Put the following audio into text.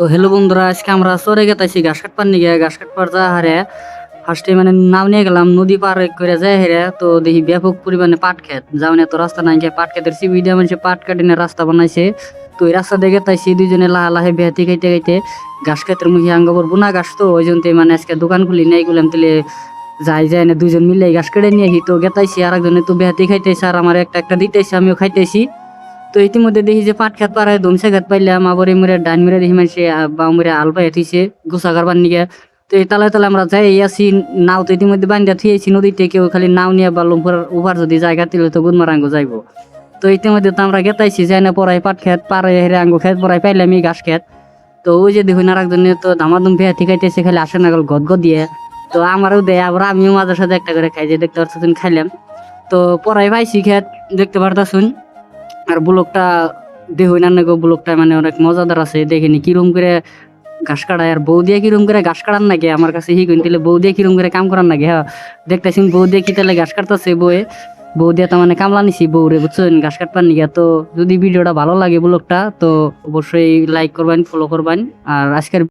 তো হ্যালো বন্ধুরা, আজকে আমরা চরে গেতাইছি ঘাস কাটবার নিগে। ঘাস কাটবার যা হারে ফার্স্টে মানে নাও নিয়ে গেলাম, নদী পার করে যায় হেরে। তো দেখি ব্যাপক পরিমাণে পাট খেত, যাওনে তো রাস্তা নাই, পাট খেতের সিবি দিয়ে মানুষ পাট কাটিনে রাস্তা বানাইছে। তো এই রাস্তা দিয়ে গেতাইছি দুইজনে লাহে লাহে বেহাতি খাইতে খাইতে। ঘাস খেতের মুখে আঙ্গবর বুনা ঘাস, তো ওই জন্য মানে আজকে দোকান খুলি নাই গুলাম তেলে যাই যায় না, দুজন মিলে ঘাস কেটে নিয়ে আসি। তো গেতাইছি আর একজনে তো বেহাতি খাইতেছে আর আমার একটা একটা দিতেছে, আমিও খাইতেছি। তো ইতিমধ্যে দেখি যে পাট খেত পাড়ায় ধমসে খেত পাইলাম, আবার এমরে ডান মেরে দেখি মানুষে বামরে আল পাই থুইছে গোসা করবার নিগে। তো এই তালে তালে আমরা যাই আসি। নাও তো ইতিমধ্যে বান্ধা থুয়েছি নদীতে, কেউ খালি নাও নিয়ে বা লম্ফর উভার যদি জায়গা দিলে তো গুদমারাঙ্গ যাইবো। তো ইতিমধ্যে তো আমরা গেতাইছি যাই না পড়াই পাট খেত পাড়ে হেরে আঙ্গু খেত পড়াই পাইলাম এই ঘাস খেত। তো ওই যে দেখুন আর একজনে তো ধামাধুম ভেয়া ঠিকাইতেছে, খালি আসে না গদ গদ দিয়ে। তো আমারও দেয়, আবার আমিও মাঝে সাথে একটা করে খাই, যে দেখতে পারতেছেন খাইলাম। তো পড়াই পাইছি খেত দেখতে পারতেছুন। আর ব্লকটা দেখুন না গো, ব্লকটা মানে অনেক মজাদার আছে। দেখিনি কিরম করে ঘাস কাটায়, আর বউ দিয়ে কিরম করে ঘাস কাটার নাকি আমার কাছে হি কইন তাহলে বউ দিয়ে কিরম করে কাম করার নাকি। হ্যাঁ, দেখতেছি বউ দিয়ে কি তাহলে ঘাস কাটতেছে বউয়ে। বউ দিয়ে তো মানে কামলা নিছি বউ রে, বুঝছেন, ঘাস কাটবার নিগে। তো যদি ভিডিওটা ভালো লাগে ব্লগটা, তো অবশ্যই লাইক করবেন, ফলো করবেন। আর আজকের